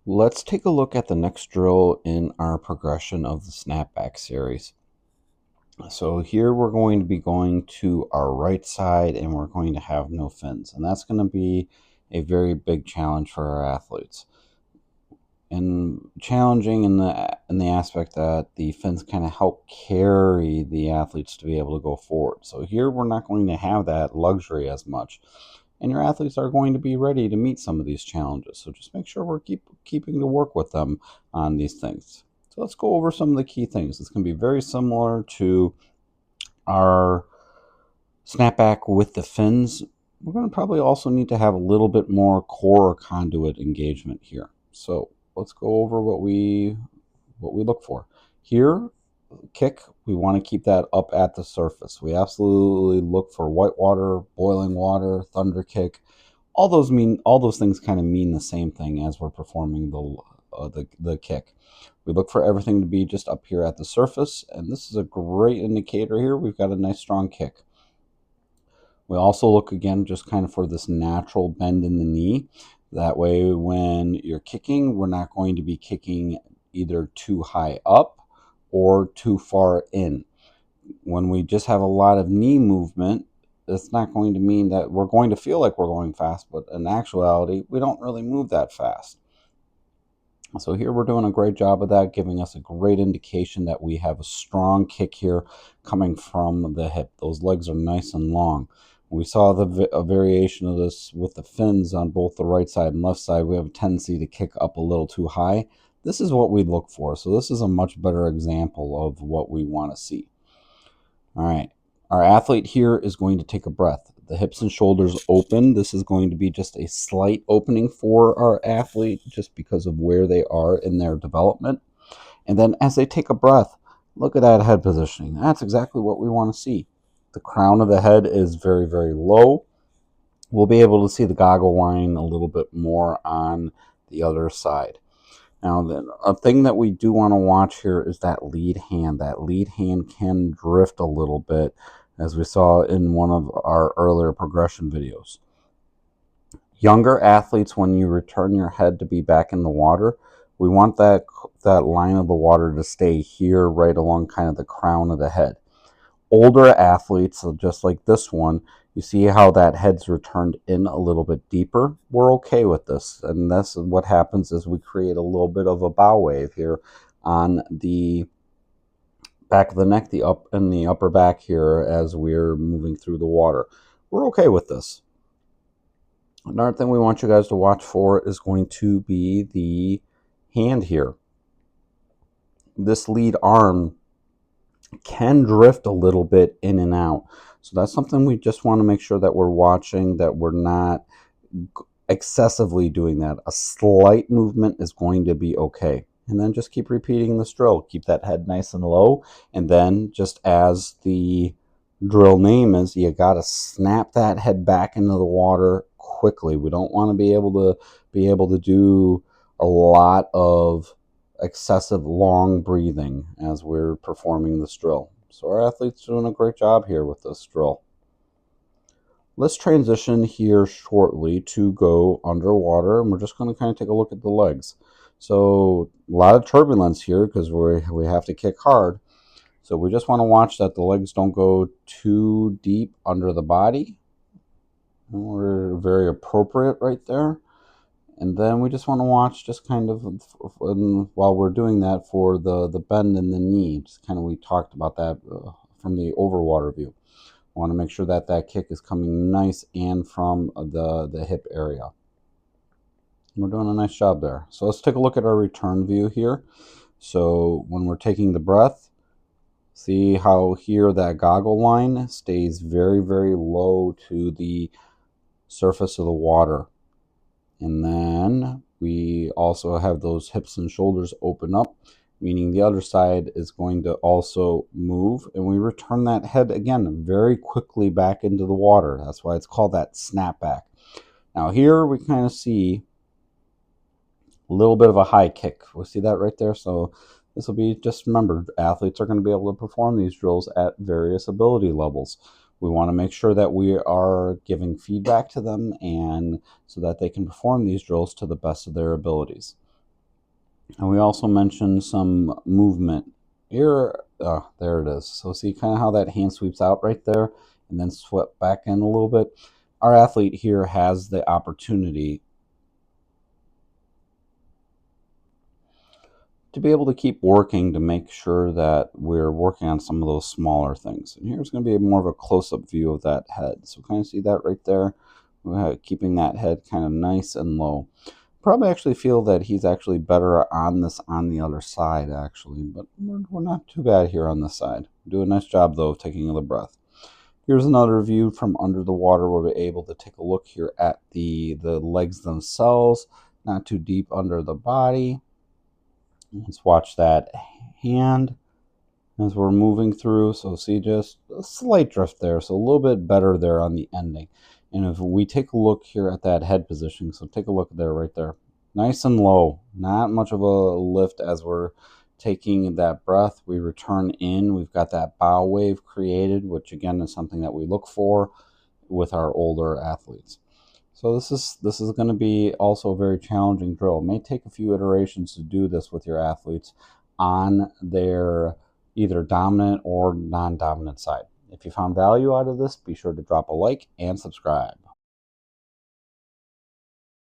Let's take a look at the next drill in our progression of the snapback series. So here we're going to be going to our right side and we're going to have no fins. And that's going to be a very big challenge for our athletes. And challenging in the aspect that the fins kind of help carry the athletes to be able to go forward. So here we're not going to have that luxury as much. And your athletes are going to be ready to meet some of these challenges. So just make sure we're keeping to work with them on these things. So let's go over some of the key things. It's going to be very similar to our snapback with the fins. We're going to probably also need to have a little bit more core or conduit engagement here. So let's go over what we look for. Here, kick, we want to keep that up at the surface. We absolutely look for white water, boiling water, thunder kick. All those things kind of mean the same thing as we're performing the kick. We look for everything to be just up here at the surface, and this is a great indicator here. We've got a nice strong kick. We also look again just kind of for this natural bend in the knee. That way when you're kicking, we're not going to be kicking either too high up or too far in. When we just have a lot of knee movement, it's not going to mean that we're going to feel like we're going fast, but in actuality, we don't really move that fast. So here we're doing a great job of that, giving us a great indication that we have a strong kick here coming from the hip. Those legs are nice and long. We saw a variation of this with the fins on both the right side and left side. We have a tendency to kick up a little too high. This is what we look for. So this is a much better example of what we want to see. All right. Our athlete here is going to take a breath. The hips and shoulders open. This is going to be just a slight opening for our athlete just because of where they are in their development. And then as they take a breath, look at that head positioning. That's exactly what we want to see. The crown of the head is very, very low. We'll be able to see the goggle line a little bit more on the other side. Now, a thing that we do want to watch here is that lead hand. That lead hand can drift a little bit, as we saw in one of our earlier progression videos. Younger athletes, when you return your head to be back in the water, we want that line of the water to stay here right along kind of the crown of the head. Older athletes, just like this one, you see how that head's returned in a little bit deeper. We're okay with this, and this is what happens is we create a little bit of a bow wave here on the back of the neck, the upper back here as we're moving through the water. We're okay with this. Another thing we want you guys to watch for is going to be the hand here. This lead arm can drift a little bit in and out. So that's something we just want to make sure that we're watching, that we're not excessively doing that. A slight movement is going to be okay. And then just keep repeating this drill. Keep that head nice and low. And then just as the drill name is, you got to snap that head back into the water quickly. We don't want to be able to do a lot of excessive long breathing as we're performing this drill. So our athlete's doing a great job here with this drill. Let's transition here shortly to go underwater, and we're just going to kind of take a look at the legs. So a lot of turbulence here because we have to kick hard. So we just want to watch that the legs don't go too deep under the body. We're very appropriate right there. And then we just want to watch just kind of while we're doing that for the bend in the knee. Just kind of we talked about that from the overwater view. I want to make sure that that kick is coming nice and from the hip area. We're doing a nice job there. So let's take a look at our return view here. So when we're taking the breath, see how here that goggle line stays very, very low to the surface of the water. And then we also have those hips and shoulders open up, meaning the other side is going to also move. And we return that head again very quickly back into the water. That's why it's called that snapback. Now here we kind of see a little bit of a high kick. We see that right there. So this will be, just remember, athletes are going to be able to perform these drills at various ability levels. We want to make sure that we are giving feedback to them and so that they can perform these drills to the best of their abilities. And we also mentioned some movement. Here, there it is. So see kind of how that hand sweeps out right there and then swept back in a little bit. Our athlete here has the opportunity to be able to keep working to make sure that we're working on some of those smaller things. And here's going to be more of a close-up view of that head. So kind of see that right there, keeping that head kind of nice and low. Probably actually feel that he's actually better on this on the other side actually, but we're not too bad here on this side. Do a nice job though of taking the breath. Here's another view from under the water where we're able to take a look here at the legs themselves, not too deep under the body. Let's watch that hand as we're moving through. So see just a slight drift there, so a little bit better there on the ending. And if we take a look here at that head position, so take a look there, right there. Nice and low, not much of a lift as we're taking that breath. We return in, we've got that bow wave created, which again is something that we look for with our older athletes. So this is going to be also a very challenging drill. It may take a few iterations to do this with your athletes on their either dominant or non-dominant side. If you found value out of this, be sure to drop a like and subscribe.